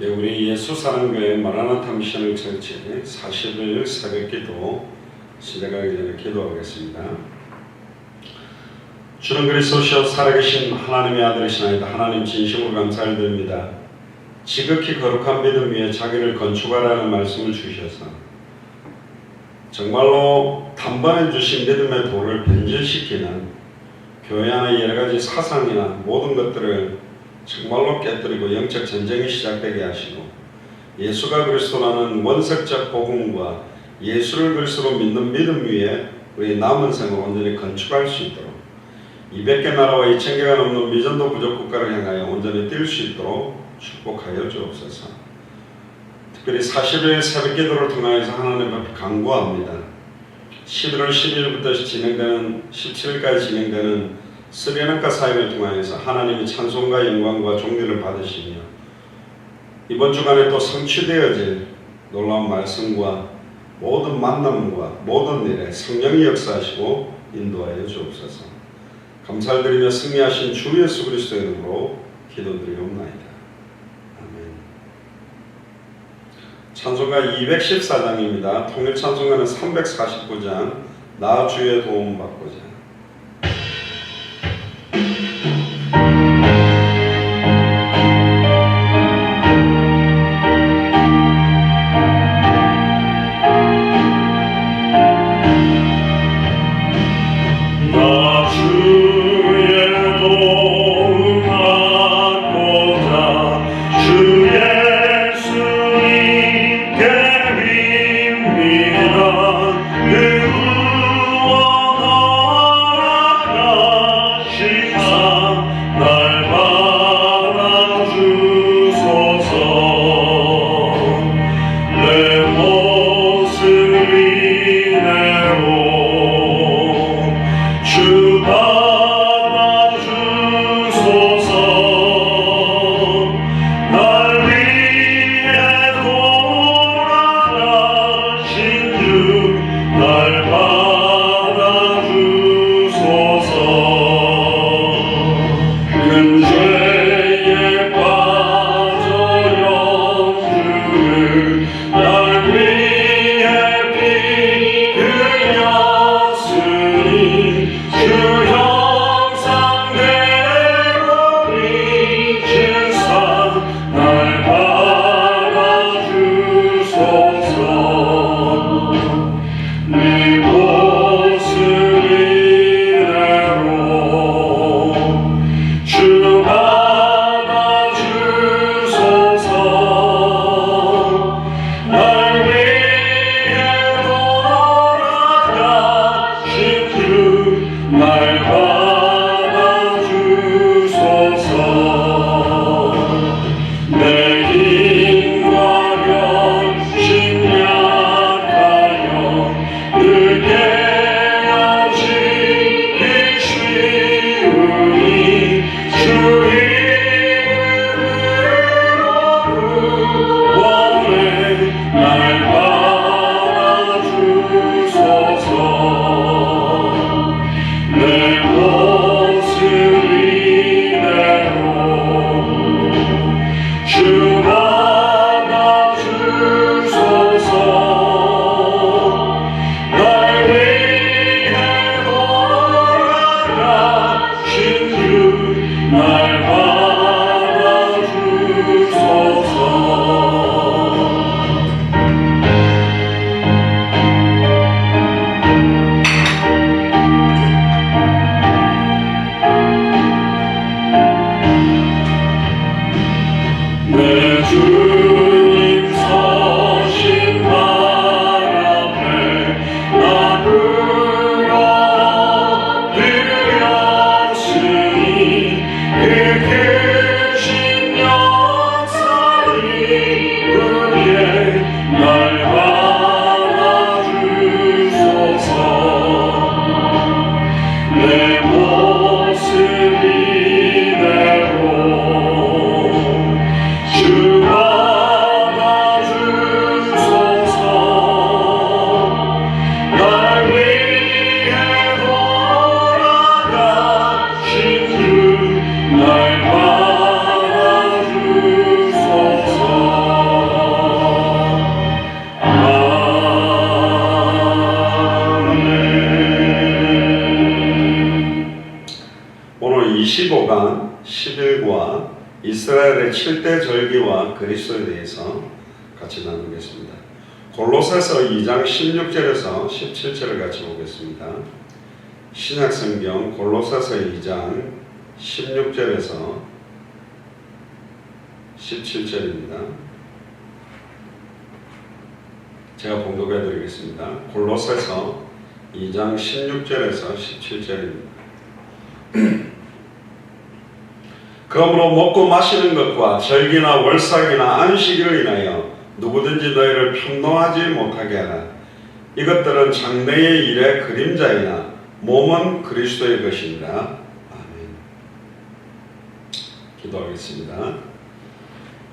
우리 예수사랑교회 마라나타 미션을 철치 40일 새벽기도 시작하기 전에 기도하겠습니다. 주는 그리스도시요 살아계신 하나님의 아들이시나이다. 하나님 진심으로 감사드립니다. 지극히 거룩한 믿음 위에 자기를 건축하라는 말씀을 주셔서 정말로 단번에 주신 믿음의 도를 변질시키는 교회 안의 여러가지 사상이나 모든 것들을 정말로 깨뜨리고 영적 전쟁이 시작되게 하시고 예수가 그리스도라는 원색적 복음과 예수를 그리스도로 믿는 믿음 위에 우리 남은 생을 온전히 건축할 수 있도록 200개 나라와 2000개가 넘는 미전도 부족 국가를 향하여 온전히 뛸 수 있도록 축복하여 주옵소서. 특별히 40일 새벽기도를 통하여서 하나님 앞에 간구합니다. 11월 12일부터 진행되는 17일까지 진행되는 스리랑카 사역을 통하여서 하나님의 찬송과 영광과 존귀를 받으시며 이번 주간에 또 성취되어질 놀라운 말씀과 모든 만남과 모든 일에 성령이 역사하시고 인도하여 주옵소서. 감사드리며 승리하신 주 예수 그리스도의 이름으로 기도드리옵나이다. 아멘. 찬송가 214장입니다. 통일 찬송가는 349장 나 주의 도움 받고자. 주와 절기와 그리스도에 대해서 같이 나누겠습니다. 골로새서 2장 16절에서 17절을 같이 보겠습니다. 신약성경 골로새서 2장 16절에서 17절입니다. 제가 봉독해 드리겠습니다. 골로새서 2장 16절에서 17절입니다. 그러므로 먹고 마시는 것과 절기나 월삭이나 안식일을 인하여 누구든지 너희를 평동하지 못하게 하라. 이것들은 장래의 일의 그림자이나 몸은 그리스도의 것입니다. 아멘. 기도하겠습니다.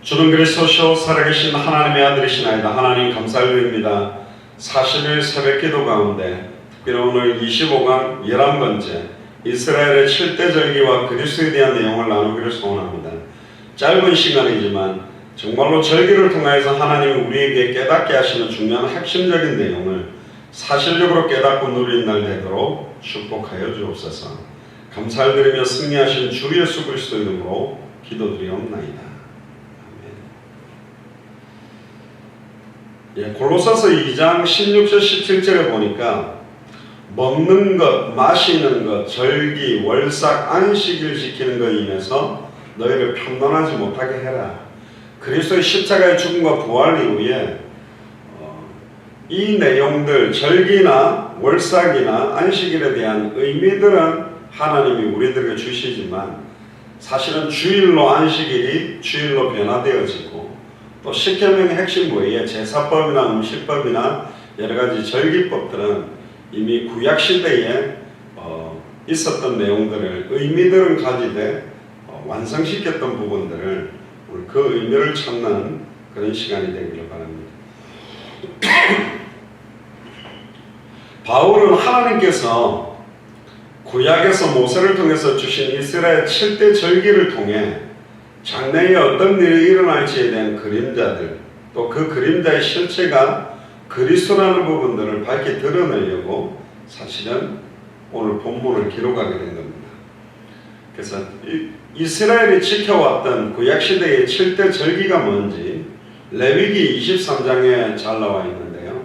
주는 그리스도시요 살아계신 하나님의 아들이시나이다. 하나님 감사드립니다. 40일 새벽기도 가운데 특별히 오늘 25강 11번째 이스라엘의 7대 절기와 그리스도에 대한 내용을 나누기를 소원합니다. 짧은 시간이지만 정말로 절기를 통해서 하나님이 우리에게 깨닫게 하시는 중요한 핵심적인 내용을 사실적으로 깨닫고 누리는 날 되도록 축복하여 주옵소서. 감사를 드리며 승리하신 주 예수 그리스도 이름으로 기도드리옵나이다. 아멘. 골로새서 2장 16절 17절에 보니까 먹는 것, 마시는 것, 절기, 월삭, 안식일 지키는 것 인해서 너희를 평론하지 못하게 해라. 그리스도의 십자가의 죽음과 부활 이후에 이 내용들, 절기나 월삭이나 안식일에 대한 의미들은 하나님이 우리들에게 주시지만 사실은 주일로 안식일이 주일로 변화되어지고 또 십계명의 핵심 외에 제사법이나 음식법이나 여러 가지 절기법들은 이미 구약시대에 있었던 내용들을 의미들은 가지되 완성시켰던 부분들을 우리 그 의미를 찾는 그런 시간이 되기를 바랍니다. 바울은 하나님께서 구약에서 모세를 통해서 주신 이스라엘 7대 절기를 통해 장래에 어떤 일이 일어날지에 대한 그림자들 또 그 그림자의 실체가 그리스도라는 부분들을 밝게 드러내려고 사실은 오늘 본문을 기록하게 된 겁니다. 그래서 이스라엘이 지켜왔던 구약시대의 7대 절기가 뭔지 레위기 23장에 잘 나와 있는데요.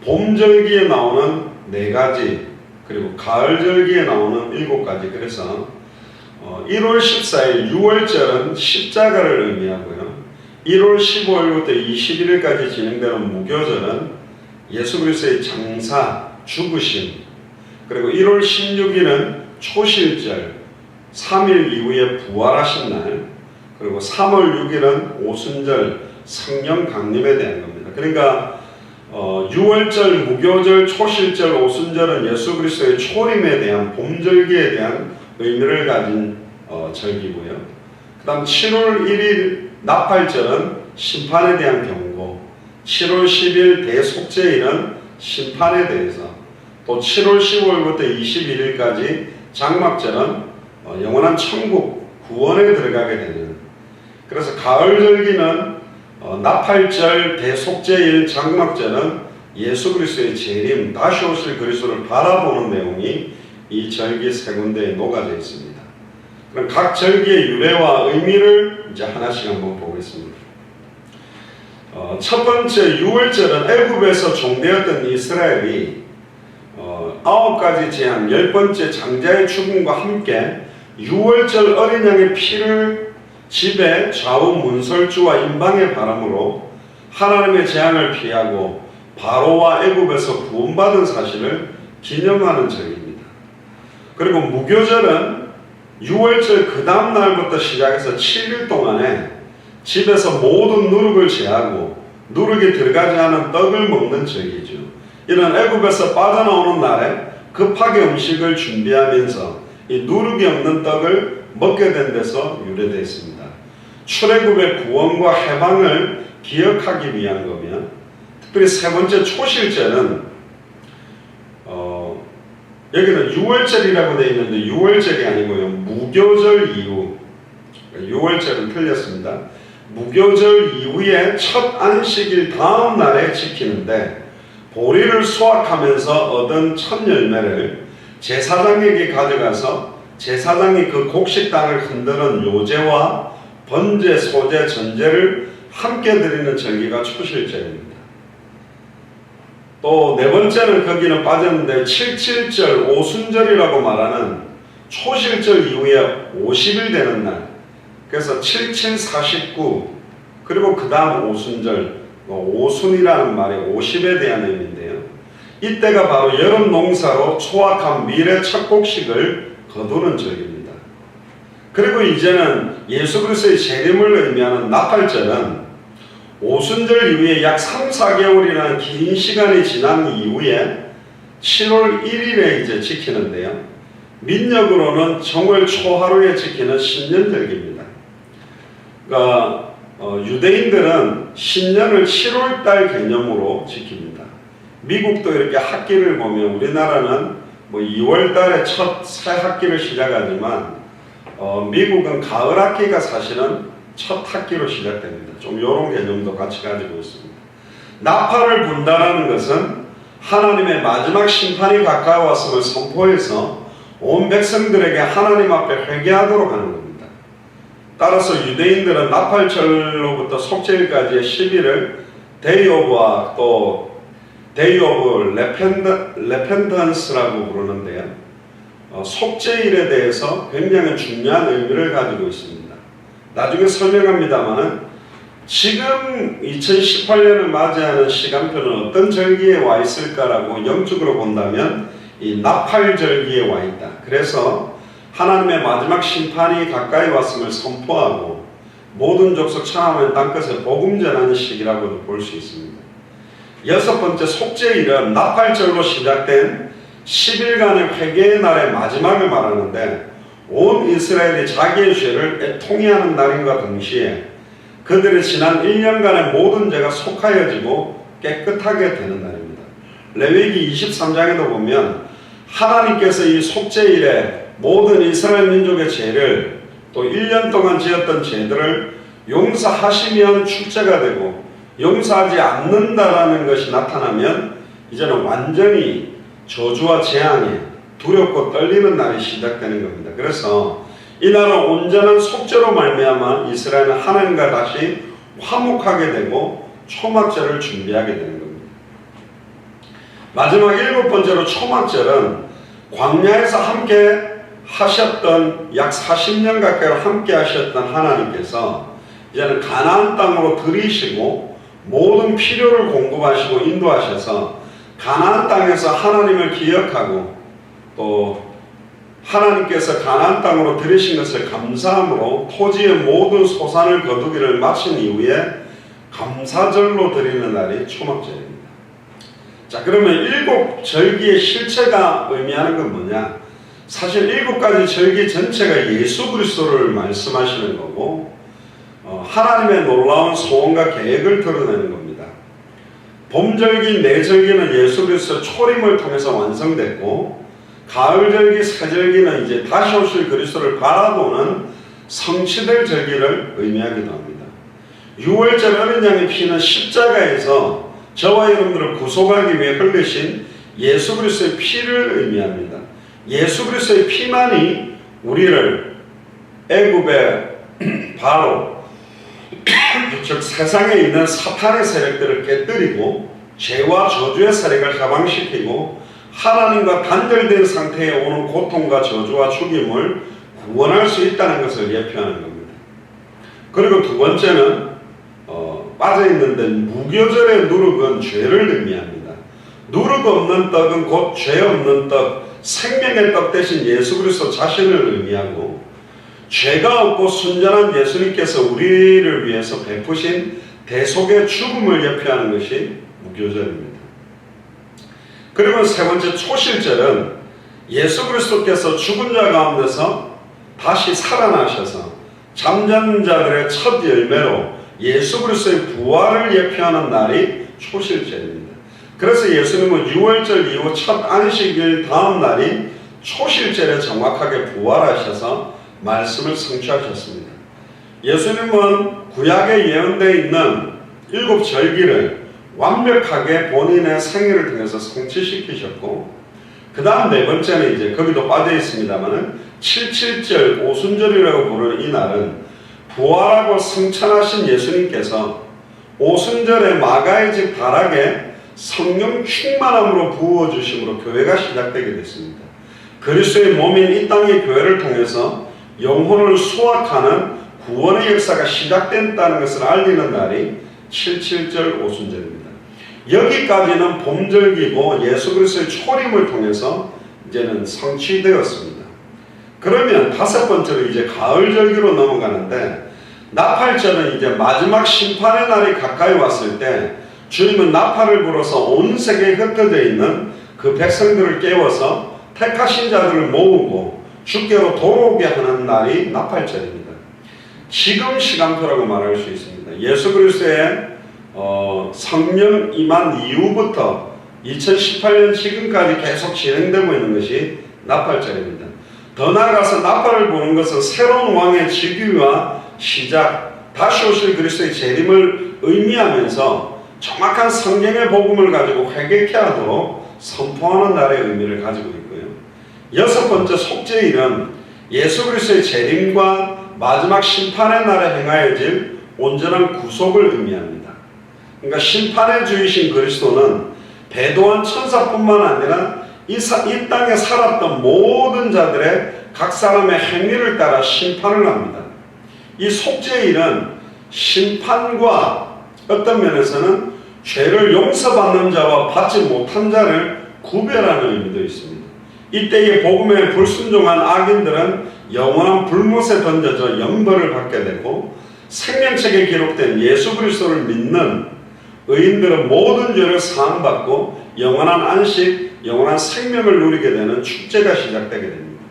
봄절기에 나오는 4가지 그리고 가을절기에 나오는 7가지 그래서 1월 14일 6월절은 십자가를 의미하고요. 1월 15일부터 21일까지 진행되는 무교절은 예수 그리스도의 장사, 죽으심, 그리고 1월 16일은 초실절, 3일 이후에 부활하신 날, 그리고 3월 6일은 오순절, 성령 강림에 대한 겁니다. 그러니까 6월절, 무교절, 초실절, 오순절은 예수 그리스도의 초림에 대한 봄절기에 대한 의미를 가진 절기고요. 그 다음 7월 1일 나팔절은 심판에 대한 경고, 7월 10일 대속죄일은 심판에 대해서, 또 7월 15일부터 21일까지 장막절은 영원한 천국, 구원에 들어가게 되는. 그래서 가을절기는 나팔절, 대속죄일, 장막절은 예수 그리스도의 재림, 다시 오실 그리스도를 바라보는 내용이 이 절기 세 군데에 녹아져 있습니다. 그럼 각 절기의 유래와 의미를 이제 하나씩 한번 보겠습니다. 첫 번째 6월절은 애굽에서 종되었던 이스라엘이 9가지 재앙, 10번째 장자의 죽음과 함께 6월절 어린 양의 피를 집에 좌우 문설주와 임방의 바람으로 하나님의 재앙을 피하고 바로와 애굽에서 구원받은 사실을 기념하는 절기입니다. 그리고 무교절은 6월절 그 다음 날부터 시작해서 7일 동안에 집에서 모든 누룩을 제하고 누룩이 들어가지 않은 떡을 먹는 절기죠. 이런 애굽에서 빠져나오는 날에 급하게 음식을 준비하면서 이 누룩이 없는 떡을 먹게 된 데서 유래되어 있습니다. 출애굽의 구원과 해방을 기억하기 위한 거면, 특별히 세 번째 초실절은 여기는 6월절이라고 되어 있는데 6월절이 아니고요. 무교절 이후, 6월절은 틀렸습니다. 무교절 이후에 첫 안식일 다음 날에 지키는데 보리를 수확하면서 얻은 첫 열매를 제사장에게 가져가서 제사장이 그 곡식 땅을 흔드는 요제와 번제, 소제, 전제를 함께 드리는 절기가 초실절입니다. 또 네 번째는 거기는 빠졌는데 77절 오순절이라고 말하는 초실절 이후에 50일 되는 날, 그래서 77, 49 그리고 그 다음 오순절, 오순이라는 말이 50에 대한 의미인데요. 이때가 바로 여름 농사로 초확한 밀의 첫 곡식을 거두는 절기입니다. 그리고 이제는 예수 그리스도의 재림을 의미하는 나팔절은 오순절 이후에 약 3, 4개월이라는 긴 시간이 지난 이후에 7월 1일에 이제 지키는데요. 민력으로는 정월 초하루에 지키는 신년절기입니다. 그러니까 유대인들은 신년을 7월달 개념으로 지킵니다. 미국도 이렇게 학기를 보면 우리나라는 2월달에 첫 새 학기를 시작하지만 미국은 가을 학기가 사실은 첫 학기로 시작됩니다. 좀 이런 개념도 같이 가지고 있습니다. 나팔을 분다라는 것은 하나님의 마지막 심판이 가까워왔음을 선포해서 온 백성들에게 하나님 앞에 회개하도록 하는 겁니다. 따라서 유대인들은 나팔절로부터 속죄일까지의 10일을 데이 오브 레펜던스라고 부르는데요. 속죄일에 대해서 굉장히 중요한 의미를 가지고 있습니다. 나중에 설명합니다만은 지금 2018년을 맞이하는 시간표는 어떤 절기에 와 있을까라고 영적으로 본다면 이 나팔절기에 와 있다. 그래서 하나님의 마지막 심판이 가까이 왔음을 선포하고 모든 족속 천하만 땅끝에 복음 전하는 시기라고도 볼 수 있습니다. 여섯 번째 속죄일은 나팔절로 시작된 10일간의 회개의 날의 마지막을 말하는데 온 이스라엘이 자기의 죄를 통회하는 날인과 동시에 그들의 지난 1년간의 모든 죄가 속하여지고 깨끗하게 되는 날입니다. 레위기 23장에도 보면 하나님께서 이 속죄일에 모든 이스라엘 민족의 죄를 또 1년 동안 지었던 죄들을 용서하시면 축제가 되고 용서하지 않는다라는 것이 나타나면 이제는 완전히 저주와 재앙에 두렵고 떨리는 날이 시작되는 겁니다. 그래서 이 날은 온전한 속죄로 말미암아 이스라엘은 하나님과 다시 화목하게 되고 초막절을 준비하게 되는 겁니다. 마지막 일곱 번째로 초막절은 광야에서 함께 하셨던 약 40년 가까이 함께 하셨던 하나님께서 이제는 가나안 땅으로 들이시고 모든 필요를 공급하시고 인도하셔서 가나안 땅에서 하나님을 기억하고 또 하나님께서 가나안 땅으로 들이신 것을 감사함으로 토지의 모든 소산을 거두기를 마친 이후에 감사절로 드리는 날이 초막절입니다. 자, 그러면 일곱 절기의 실체가 의미하는 건 뭐냐? 사실 일곱 가지 절기 전체가 예수 그리스도를 말씀하시는 거고 하나님의 놀라운 소원과 계획을 드러내는 겁니다. 봄절기, 내절기는 예수 그리스도 초림을 통해서 완성됐고 가을절기, 새절기는 이제 다시 오실 그리스도를 바라보는 성취될 절기를 의미하기도 합니다. 6월절 어린 양의 피는 십자가에서 저와 여러분들을 구속하기 위해 흘리신 예수 그리스도의 피를 의미합니다. 예수 그리스도의 피만이 우리를 애굽의 바로 즉 세상에 있는 사탄의 세력들을 깨뜨리고 죄와 저주의 세력을 해방시키고 하나님과 단절된 상태에 오는 고통과 저주와 죽임을 구원할 수 있다는 것을 예표하는 겁니다. 그리고 두 번째는 빠져있는데 무교절의 누룩은 죄를 의미합니다. 누룩 없는 떡은 곧 죄 없는 떡, 생명의 떡 대신 예수 그리스도 자신을 의미하고 죄가 없고 순전한 예수님께서 우리를 위해서 베푸신 대속의 죽음을 예표하는 것이 무교절입니다. 그리고 세 번째 초실절은 예수 그리스도께서 죽은 자 가운데서 다시 살아나셔서 잠자는 자들의 첫 열매로 예수 그리스도의 부활을 예표하는 날이 초실절입니다. 그래서 예수님은 6월절 이후 첫 안식일 다음 날이 초실절에 정확하게 부활하셔서 말씀을 성취하셨습니다. 예수님은 구약에 예언되어 있는 일곱 절기를 완벽하게 본인의 생애를 통해서 성취시키셨고 그 다음 네 번째는 이제 거기도 빠져 있습니다만은 77절 오순절이라고 부르는 이 날은 부활하고 승천하신 예수님께서 오순절에 마가의 집 다락에 성령 충만함으로 부어주심으로 교회가 시작되게 됐습니다. 그리스도의 몸인 이 땅의 교회를 통해서 영혼을 수확하는 구원의 역사가 시작된다는 것을 알리는 날이 7.7절 오순절입니다. 여기까지는 봄절기고 예수 그리스도의 초림을 통해서 이제는 성취되었습니다. 그러면 다섯 번째로 이제 가을절기로 넘어가는데, 나팔절은 이제 마지막 심판의 날이 가까이 왔을 때 주님은 나팔을 불어서 온 세계에 흩어져 있는 그 백성들을 깨워서 택하신 자들을 모으고 주께로 돌아오게 하는 날이 나팔절입니다. 지금 시간표라고 말할 수 있습니다. 예수 그리스도의 성령 임한 이후부터 2018년 지금까지 계속 진행되고 있는 것이 나팔절입니다. 더 나아가서 나팔을 부는 것은 새로운 왕의 즉위와 시작, 다시 오실 그리스도의 재림을 의미하면서 정확한 성경의 복음을 가지고 회개케 하도록 선포하는 날의 의미를 가지고 있고요. 여섯 번째 속죄일은 예수 그리스도의 재림과 마지막 심판의 날에 행하여질 온전한 구속을 의미합니다. 그러니까 심판의 주이신 그리스도는 배도한 천사뿐만 아니라 이 땅에 살았던 모든 자들의 각 사람의 행위를 따라 심판을 합니다. 이 속죄일은 심판과 어떤 면에서는 죄를 용서받는 자와 받지 못한 자를 구별하는 의미도 있습니다. 이때의 복음에 불순종한 악인들은 영원한 불못에 던져져 영벌을 받게 되고, 생명책에 기록된 예수 그리스도를 믿는 의인들은 모든 죄를 사함받고 영원한 안식, 영원한 생명을 누리게 되는 축제가 시작되게 됩니다.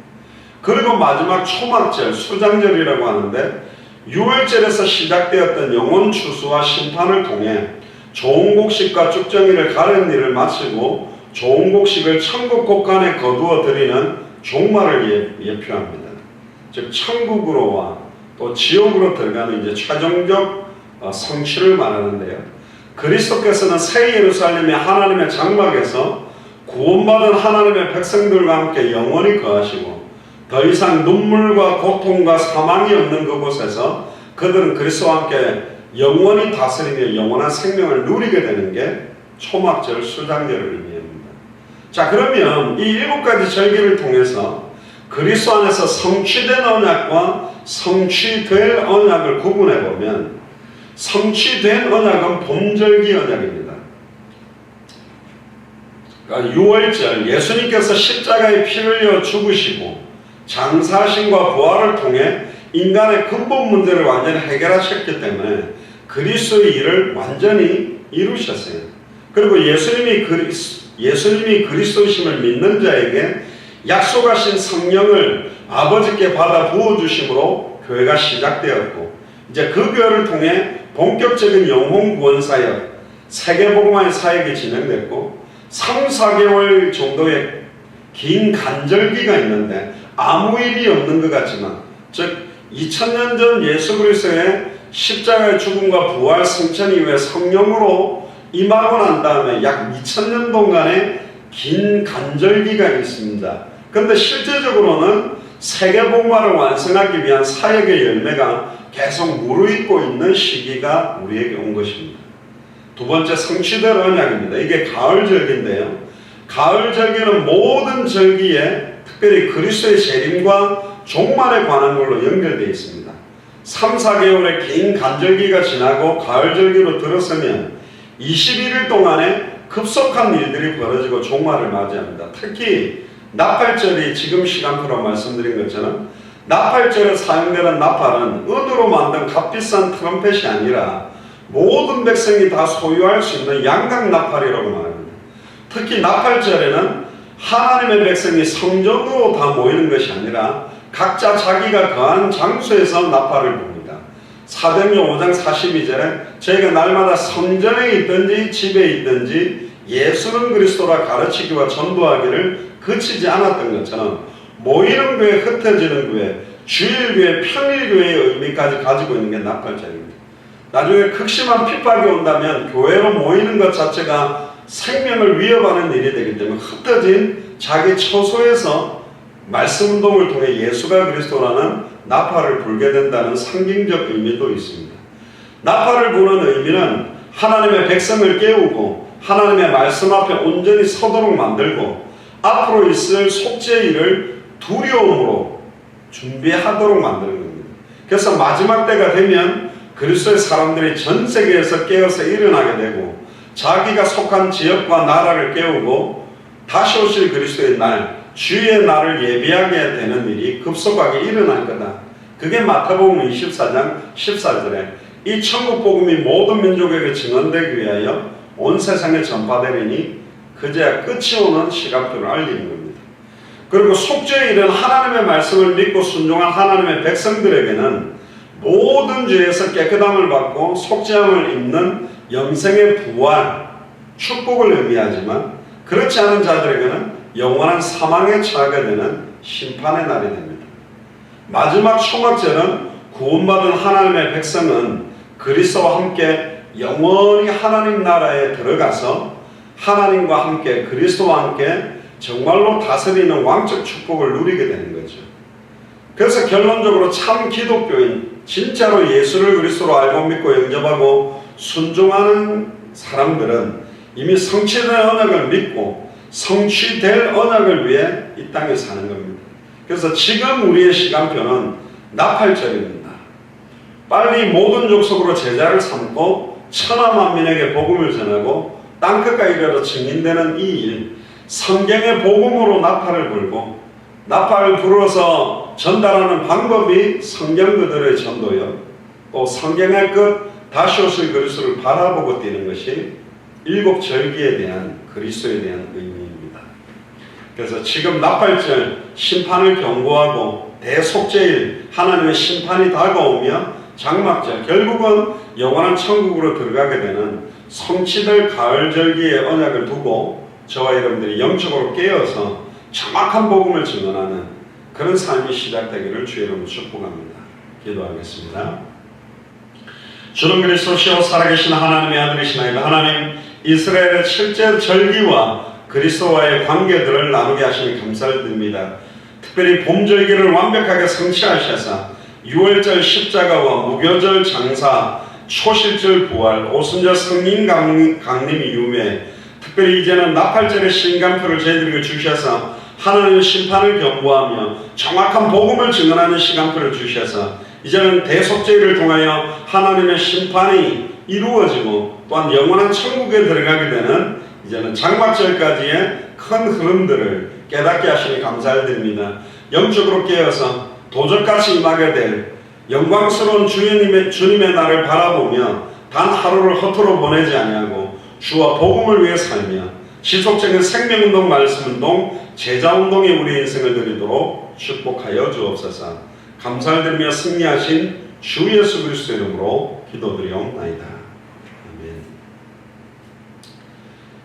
그리고 마지막 초막절, 수장절이라고 하는데, 6월절에서 시작되었던 영혼 추수와 심판을 통해 좋은 곡식과 쭉정이를 가른 일을 마치고 좋은 곡식을 천국 곳간에 거두어 드리는 종말을 예표합니다. 즉 천국으로와 또 지옥으로 들어가는 이제 최종적 성취를 말하는데요. 그리스도께서는 새 예루살렘의 하나님의 장막에서 구원받은 하나님의 백성들과 함께 영원히 거하시고, 더 이상 눈물과 고통과 사망이 없는 그곳에서 그들은 그리스도와 함께 영원히 다스리며 영원한 생명을 누리게 되는 게 초막절, 수장절을 의미합니다. 자, 그러면 이 7가지 절기를 통해서 그리스도 안에서 성취된 언약과 성취될 언약을 구분해 보면, 성취된 언약은 봄절기 언약입니다. 그러니까 6월절, 예수님께서 십자가에 피를 흘려 죽으시고 장사하심과 부활을 통해 인간의 근본 문제를 완전히 해결하셨기 때문에 그리스도의 일을 완전히 이루셨어요. 그리고 예수님이 그리스도심을 믿는 자에게 약속하신 성령을 아버지께 받아 부어주심으로 교회가 시작되었고, 이제 그 교회를 통해 본격적인 영혼 구원 사역, 세계복음화의 사역이 진행됐고, 3, 4개월 정도의 긴 간절기가 있는데 아무 일이 없는 것 같지만, 즉 2000년 전 예수 그리스도의 십자가의 죽음과 부활 승천 이후에 성령으로 임하고 난 다음에 약 2000년 동안의 긴 간절기가 있습니다. 그런데 실제적으로는 세계복음화를 완성하기 위한 사역의 열매가 계속 무르익고 있는 시기가 우리에게 온 것입니다. 두 번째, 성취될 언약입니다. 이게 가을절기인데요. 가을절기는 모든 절기에 특별히 그리스도의 재림과 종말에 관한 걸로 연결되어 있습니다. 3, 4개월의 긴 간절기가 지나고 가을절기로 들어서면 21일 동안에 급속한 일들이 벌어지고 종말을 맞이합니다. 특히 나팔절이 지금 시간표로 말씀드린 것처럼 나팔절에 사용되는 나팔은 은으로 만든 값비싼 트럼펫이 아니라 모든 백성이 다 소유할 수 있는 양각 나팔이라고 말합니다. 특히 나팔절에는 하나님의 백성이 성전으로 다 모이는 것이 아니라 각자 자기가 거한 장소에서 나팔을 붑니다. 사도행전 5장 42절에 저희가 날마다 성전에 있든지 집에 있든지 예수는 그리스도라 가르치기와 전도하기를 그치지 않았던 것처럼 모이는 교회, 흩어지는 교회, 주일교회, 평일교회의 의미까지 가지고 있는 게 나팔절입니다. 나중에 극심한 핍박이 온다면 교회로 모이는 것 자체가 생명을 위협하는 일이 되기 때문에 흩어진 자기 처소에서 말씀운동을 통해 예수가 그리스도라는 나팔을 불게 된다는 상징적 의미도 있습니다. 나팔을 부는 의미는 하나님의 백성을 깨우고 하나님의 말씀 앞에 온전히 서도록 만들고 앞으로 있을 속죄의 일을 두려움으로 준비하도록 만드는 겁니다. 그래서 마지막 때가 되면 그리스도의 사람들이 전 세계에서 깨어서 일어나게 되고 자기가 속한 지역과 나라를 깨우고 다시 오실 그리스도의 날, 주의 날을 예비하게 되는 일이 급속하게 일어날 거다. 그게 마태복음 24장 14절에 이 천국 복음이 모든 민족에게 증언되기 위하여 온 세상에 전파되리니 그제야 끝이 오는 시간표를 알리는 겁니다. 그리고 속죄의 일은 하나님의 말씀을 믿고 순종한 하나님의 백성들에게는 모든 죄에서 깨끗함을 받고 속죄함을 입는 영생의 부활, 축복을 의미하지만 그렇지 않은 자들에게는 영원한 사망에 처하게 되는 심판의 날이 됩니다. 마지막 초막절은 구원받은 하나님의 백성은 그리스도와 함께 영원히 하나님 나라에 들어가서 하나님과 함께 그리스도와 함께 정말로 다스리는 왕적 축복을 누리게 되는 거죠. 그래서 결론적으로 참 기독교인, 진짜로 예수를 그리스도로 알고 믿고 영접하고 순종하는 사람들은 이미 성취된 언약을 믿고 성취될 언약을 위해 이 땅에 사는 겁니다. 그래서 지금 우리의 시간표는 나팔절입니다. 빨리 모든 족속으로 제자를 삼고 천하만민에게 복음을 전하고 땅끝까지 이르러 증인되는 이 일, 성경의 복음으로 나팔을 불고 나팔을 불어서 전달하는 방법이 성경 그대로의 전도요, 또 성경의 끝 다시 오실 그리스도를 바라보고 뛰는 것이 일곱 절기에 대한 그리스도에 대한 의미입니다. 그래서 지금 나팔절 심판을 경고하고 대속죄일 하나님의 심판이 다가오며 장막절 결국은 영원한 천국으로 들어가게 되는 성취될 가을절기의 언약을 두고 저와 여러분들이 영적으로 깨어서 정확한 복음을 증언하는 그런 삶이 시작되기를 주의 이름으로 축복합니다. 기도하겠습니다. 주는 그리스도시요 살아계신 하나님의 아들이시나이다. 하나님, 이스라엘의 7째 절기와 그리스도와의 관계들을 나누게 하시니 감사를 드립니다. 특별히 봄절기를 완벽하게 성취하셔서 6월절 십자가와 무교절 장사, 초실절 부활, 오순절 성인 강림이 유매, 특별히 이제는 나팔절의 신간표를 저희들에게 주셔서 하나님의 심판을 경고하며 정확한 복음을 증언하는 시간표를 주셔서 이제는 대속죄를 통하여 하나님의 심판이 이루어지고 또한 영원한 천국에 들어가게 되는 이제는 장막절까지의 큰 흐름들을 깨닫게 하시니 감사를 드립니다. 영적으로 깨어서 도적같이 임하게 될 영광스러운 주님의 날을 바라보며 단 하루를 허투루 보내지 아니하고 주와 복음을 위해 살며 지속적인 생명운동, 말씀운동, 제자운동에 우리의 인생을 드리도록 축복하여 주옵소서. 감사를 드리며 승리하신 주 예수 그리스도 이름으로 기도드리옵나이다. 아멘.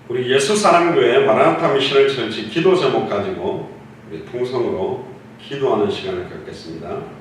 우리 예수사랑교회 마라나타 미션을 철치 기도 제목 가지고 우리 통성으로 기도하는 시간을 갖겠습니다.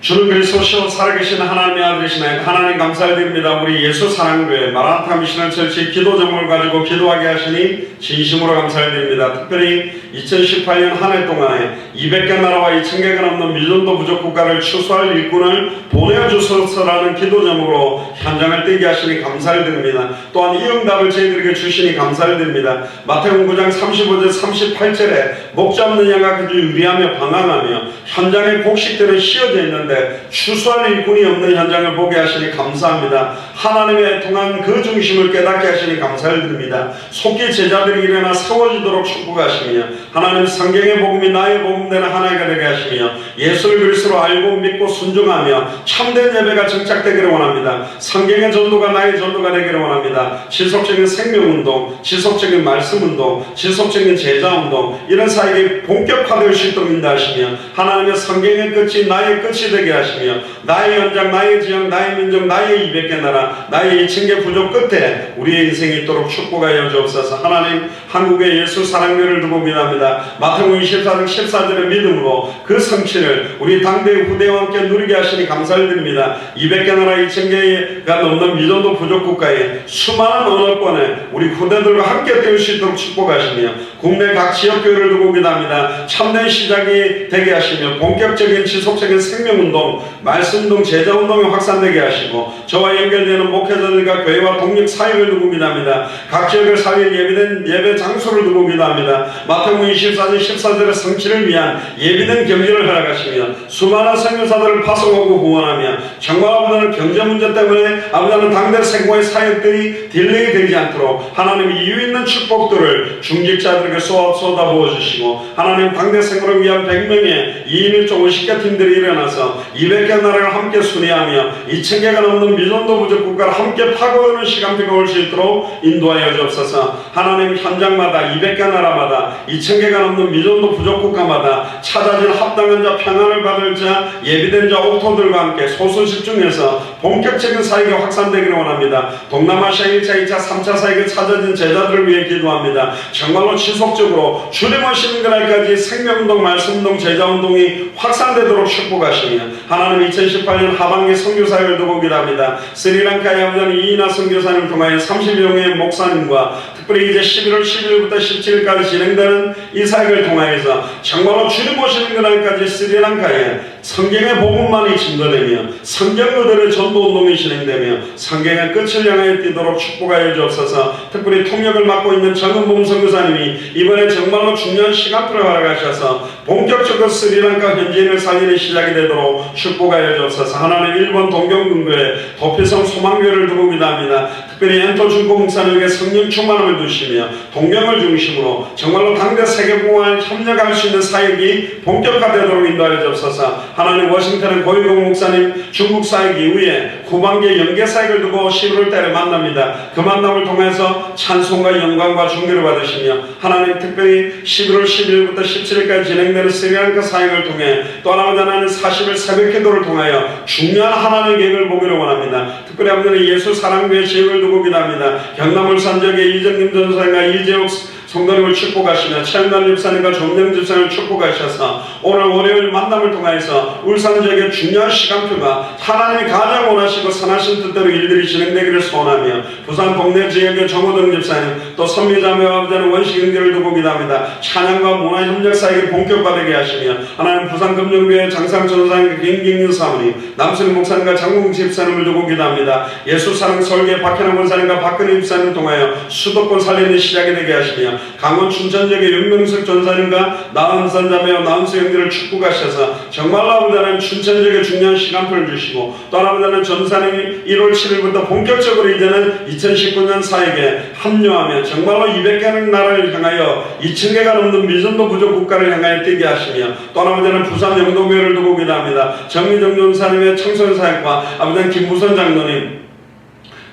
주는 그리스도시요 살아계신 하나님의 아들이시나이다. 하나님 감사를 드립니다. 우리 예수사랑교회 마라나타 미션을 철치 기도 제목을 가지고 기도하게 하시니 진심으로 감사를 드립니다. 특별히 2018년 한 해 동안에 200개 나라와 2,000개가 넘는 밀ion도 부족 국가를 추수할 일꾼을 보내주소서라는 기도 제목으로 현장을 뛰게 하시니 감사를 드립니다. 또한 이 응답을 저희들에게 주시니 감사를 드립니다. 마태복음 9장 35절 38절에 목자 없는 양과 그저 유리하며 방황하며 현장에 곡식들은 씌어져 있는데 추수할 일꾼이 없는 현장을 보게 하시니 감사합니다. 하나님의 통한 그 중심을 깨닫게 하시니 감사를 드립니다. 속히 제자들이 일어나 세워지도록 축복하시며 하나님 성경의 복음이 나의 복음되는 하나가 되게 하시며 예수를 그리스도로 알고 믿고 순종하며 참된 예배가 정착되기를 원합니다. 성경의 전도가 나의 전도가 되기를 원합니다. 지속적인 생명운동, 지속적인 말씀운동, 지속적인 제자운동 이런 사역이 본격화될 수 있도록 인도하시며 하나님의 성경의 끝이 나의 끝이 되게 되게 하시며 나의 연장, 나의 지역, 나의 민족, 나의 200개 나라, 나의 2000개 부족 끝에 우리의 인생이 있도록 축복하여 주옵소서. 하나님, 한국의 예수 사랑교회를 두고 기도합니다. 마태복음 24장 14절의 믿음으로 그 성취를 우리 당대 후대와 함께 누리게 하시니 감사를 드립니다. 200개 나라 2000개가 넘는 미전도 부족 국가에 수많은 언어권에 우리 후대들과 함께 될 수 있도록 축복하시며 국내 각 지역교회를 두고 기도합니다. 참된 시작이 되게 하시며 본격적인 지속적인 생명운동, 말씀운동, 제자운동이 확산되게 하시고 저와 연결되는 목회자들과 교회와 동력 사역을 두고 기도합니다. 각 지역을 살릴 예비된 예배 장소를 두고 기도합니다. 마태복음 24장 14절의 성취를 위한 예비된 경제를 허락하시며 수많은 선교사들을 파송하고 후원하며 정말 아버지는 경제 문제 때문에 아버지는 당대 생고의 사역들이 딜레이 되지 않도록 하나님 이유 있는 축복들을 중직자들에게 쏟아 부어주시고 하나님 당대 생고를 위한 100명의 2인 1조 50개 팀들이 일어나서 200개 나라를 함께 순회하며 2000개가 넘는 미전도 부족 국가를 함께 파고드는 시간표가 올 수 있도록 인도하여 주옵소서. 하나님 현장마다 200개 나라마다 2000개가 넘는 미전도 부족 국가마다 찾아진 합당한 자, 평안을 받을 자, 예비된 자, 옥토들과 함께 소수 집중해서 본격적인 사역이 확산되기를 원합니다. 동남아시아 1차, 2차, 3차 사역에 찾아진 제자들을 위해 기도합니다. 정말로 지속적으로 주님 오시는 그날까지 생명운동, 말씀운동, 제자운동이 확산되도록 축복하시며 하나님 2018년 하반기 선교사역을 두고 기도합니다. 스리랑카의 아버지는 이인하 선교사님을 통하여 30여명의 목사님과 특별히 이제 11월 11일부터 17일까지 진행되는 이 사역을 통하여서 정말로 주님 오시는 그날까지 스리랑카에 성경의 복음만이 증거되며 성경 그대로의 전도운동이 진행되며 성경의 끝을 향하여 뛰도록 축복하여 주옵소서. 특별히 통역을 맡고 있는 정은봉 선교사님이 이번에 정말로 중요한 시간표를 허락하셔서 본격적으로 스리랑카 현지인을 살리는 시작이 되도록 축복하여 주옵소서. 하나님 일본 동경근교회 도피성 소망교회를 두고 기도합니다. 특별히 엔토 중고 목사님에게 성령 충만함을 두시며 동경을 중심으로 정말로 당대 세계보고와 협력할 수 있는 사역이 본격화되도록 인도하여 주옵소서. 하나님 워싱턴의 고유공 목사님 중국 사역 이후에 후반기 연계 사역을 두고 11월 달에 만납니다. 그 만남을 통해서 찬송과 영광과 존귀를 받으시며 하나님 특별히 11월 11일부터 17일까지 진행되는 스리랑카 사역을 통해 또 하나는 40일 새벽 기도를 통하여 중요한 하나님의 계획을 보기를 원합니다. 특별히 아버지는 예수 사랑교회 지역을 두고 기도합니다. 경남 울산 지역의 이정님 전사님과 이재욱 성도님을 축복하시며 최영남 집사님과 정명 집사님을 축복하셔서 오늘 월요일 만남을 통해서 울산 지역의 중요한 시간표가 하나님이 가장 원하시고 선하신 뜻대로 일들이 진행되기를 소원하며 부산 동네 지역의 정호동 집사님 또 선미자매와 아버지는 원시경제를 두고 기도합니다. 찬양과 문화협력 사역이 본격화되게 하시며 하나님 부산금융교회 장상전사님과 김경윤 사모님 남순 목사님과 장공 집사님을 두고 기도합니다. 예수사랑 설계 박현남 원사님과 박근혜 집사님을 통하여 수도권 살리는 시작이 되게 하시며 강원 춘천 지역의 윤명석 전사님과 나은선 자매와 나은수 형제를 축복하셔서 정말로 아버지는 춘천 지역에 중요한 시간표를 주시고 또 아버지는 전사님이 1월 7일부터 본격적으로 이제는 2019년 사역에 합류하며 정말로 200개의 나라를 향하여 2000개가 넘는 미전도 부족 국가를 향하여 뛰게 하시며 또 아버지는 부산 영동교회를 두고 기도합니다. 정미정 전사님의 청소년 사역과 아버지는 김무선 장로님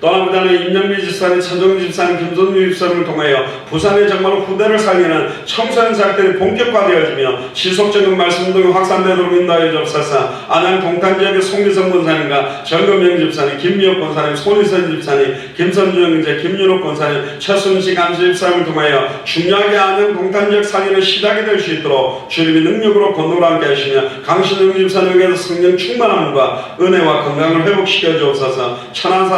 또 아버지는 임영미 집사님, 천정희 집사님, 김선주 집사님을 통하여 부산의 정말로 후대를 살리는 청소년 사역들이 본격화되어지며 지속적인 말씀운동이 확산되도록 인도하여 주옵소서. 안양 동탄 지역의 송기성 권사님과 정금영 집사님, 김미옥 권사님, 손희선 집사님, 김선주 형제, 김윤옥 권사님, 최순식 안수 집사님을 통하여 중요하게 안양 동탄 지역 살리는 시작이 될 수 있도록 주님의 능력으로 건너로 함께 하시며 강신영 집사님에게도 성령 충만함과 은혜와 건강을 회복시켜 주옵소서. 천안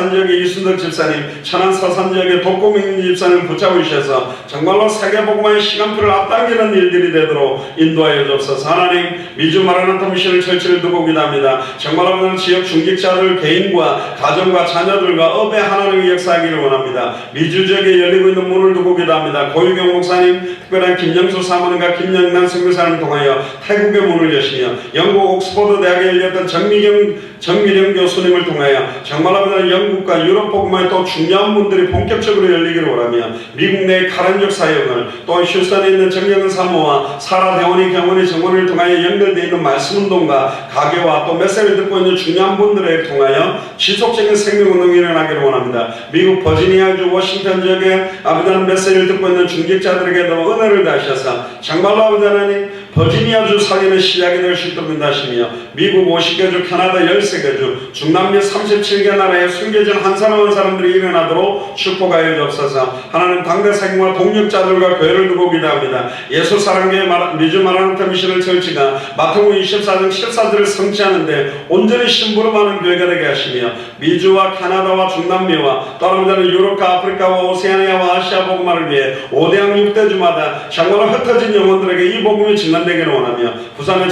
지역의 이순덕 집사님, 천안 서산 지역의 독고명 집사님을 붙잡으셔서 정말로 세계복음화의 시간표를 앞당기는 일들이 되도록 인도하여 주옵소서. 하나님 미주 마라나타 미션을 철저히 두고 기도합니다. 정말 아버지는 지역 중직자들 개인과 가정과 자녀들과 업에 하나님의 역사하기를 원합니다. 미주 지역에 열리고 있는 문을 두고 기도합니다. 고유경 목사님, 특별한 김영수 사모님과 김영란 선교사님을 통하여 태국의 문을 여시며 영국 옥스퍼드 대학에 열렸던 정미령 교수님을 통하여 정말 아버지는 영국과 유럽 복음화에 또 중요한 문들이 본격적으로 열리기를 원하며 미국 내의 카렌족 사역을 또 휴스턴에 있는 정영은 사모와 사라 대원이 경원이 정원을 통하여 연결되어 있는 말씀운동과 가게와 또 메시지를 듣고 있는 중요한 분들에 통하여 지속적인 생명운동이 일어나기를 원합니다. 미국 버지니아주 워싱턴 지역에 아버지는 메시지를 듣고 있는 중직자들에게도 은혜를 다하셔서 정말로 아버지 하나님 버지니아주 살리는 시작이 될 수 있도록 인도하시며 미국 50개 주, 캐나다 13개 주, 중남미 37개 나라에 숨겨진 한 사람 한 사람들이 일어나도록 축복하여 주옵소서. 하나님 당대 세계와 동력자들과 교회를 두고 기도합니다. 예수 사랑교회 미주 마라나타 미션을 철치가 마태복음 24장 14절을 성취하는데 온전히 심부름하는 교회가 되게 하시며 미주와 캐나다와 중남미와 또 다른 유럽과 아프리카와 오세아니아와 아시아 복음화를 위해 5대양 6대주마다 정말로 흩어진 영혼들에게 이 복음이 진단되기를 원하며 부산의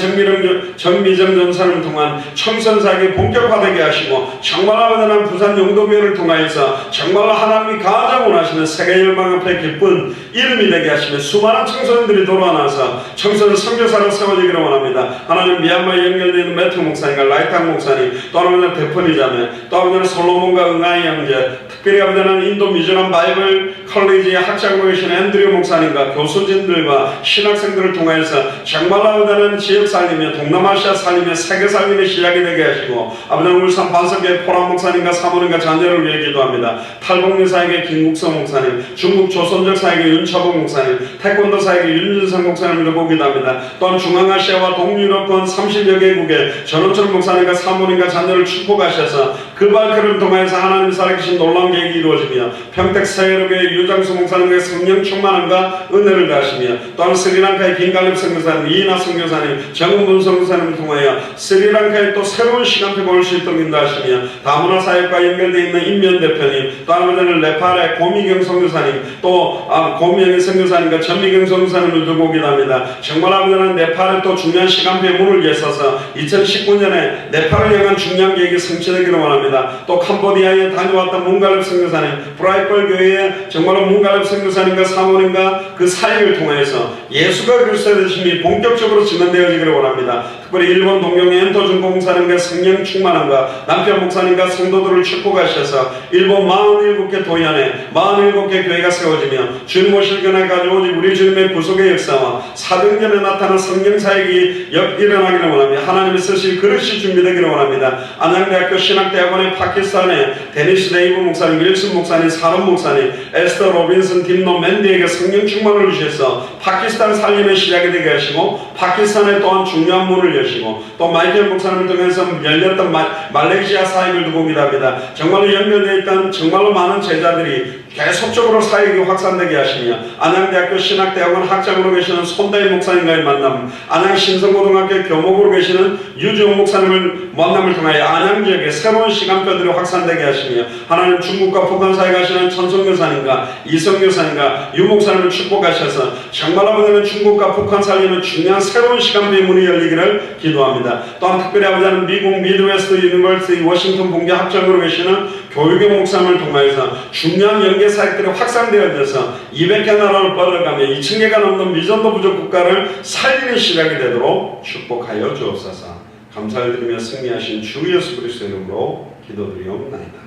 정미정 전사를 통한 청선사역이 본격화되게 하시고 정말로 하나님 부산 영도교회를 통하여서 정말로 하나님이 가장 원하시는 세계 열방 앞에 기쁜 이름이 되게 하시며 수많은 청소년들이 돌아와서 청소년 선교사로 세워지기를 원합니다. 하나님 미얀마에 연결되어 있는 매트 목사님과 라이탕 목사님 또 하나는 대포니 자매 또 하나는 솔로몬과 응아이 형제 특별히 하나는 인도 미즈람 바이블 컬리지의 학장으로 계신 앤드류 목사님과 교수진들과 신학생들을 통해서 정말로 하나는 지역 살림에 동남아시아 살림에 세계 살림의 시작이 되게 하시고 아버지는 울산 반석교회 포란 목사님과 사모님과 자녀를 위해 기도합니다. 탈북민 사역의 김국성 목사님 중국 조선족 사역의 윤차복 목사님 태권도 사역의 윤준성 목사님을 두고 기도합니다. 또한 중앙아시아와 동유럽권 30여 개국의 전원철 목사님과 사모님과 자녀를 축복하셔서 그 발걸음을 통해서 하나님 살아계신 놀라운 계획이 이루어지며 평택 세계로교회 유장수 목사님과 성령 충만함과 은혜를 다하시며 또한 스리랑카의 김갈립 선교사님 이인하 선교사님 정은분 선교사님을 통하여 스리랑카에 또 새로운 시간표가 올 수 있도록 인도하시며 다문화 사역과 연결되어 있는 임면 대표님 또 하나는 네팔의 고미경 선교사님 또 고미경 선교사님과 전미경 선교사님을 두고 기도합니다. 정말 아버지는 네팔에 또 중요한 시간표의 문을 열어서 2019년에 네팔을 향한 중요한 계획이 성취되기를 원합니다. 또 캄보디아에 다녀왔던 문갈렙 선교사님 브라이벌 교회에 정말로 문갈렙 선교사님과 사모님과 그 사역을 통해서 예수가 그리스도의 되심이 본격적으로 진행되어지기를 원합니다. 특별히 일본 동경의 엔토 중고 목사님과 성령 충만함과 남편 목사님과 성도들을 축복하셔서 일본 47개 도연에 47개 교회가 세워지며 주님 오실 그날 가지고 우리 주님의 구속의 역사와 사등전에 나타난 성령 사역이 일어나기를 원하며 하나님이 쓰실 그릇이 준비되기를 원합니다. 안양대학교 신학대학원의 파키스탄의 데니스 데이브 목사님, 윌슨 목사님, 사론 목사님, 에스터 로빈슨, 딥노 맨디에게 성령 충만을 주셔서 파키스탄 살림의 시작이 되게 하시고 파키스탄에 또한 중요한 문을 여시고 또 마이켈 목사님을 통해서 열렸던 말레이시아 사역을 두고 기도합니다. 정말로 연결되어 있던 정말로 많은 제자들이 계속적으로 사역이 확산되게 하시며 안양대학교 신학대학원 학장으로 계시는 손다희 목사님과의 만남, 안양 신성고등학교 교목으로 계시는 유지용 목사님을 만남을 통하여 안양 지역에 새로운 시간표들이 확산되게 하시며 하나님 중국과 북한 사역하시는 천성교사님과 이성교사님과 유목사님을 축복하셔서 정말 아버지는 중국과 북한 살리는 중요한 새로운 시간표의 문이 열리기를 기도합니다. 또한 특별히 아버지는 미국 미드웨스트 유니버시티 워싱턴 본교 학장으로 계시는 교육의 목사님을 통하여서 중요한 연계 사역들이 확산되어져서 200개 나라를 뻗어가며 2000개가 넘는 미전도 부족 국가를 살리는 시작이 되도록 축복하여 주옵소서. 감사를 드리며 승리하신 주 예수 그리스도의 이름으로 기도드리옵나이다.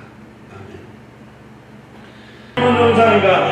아멘.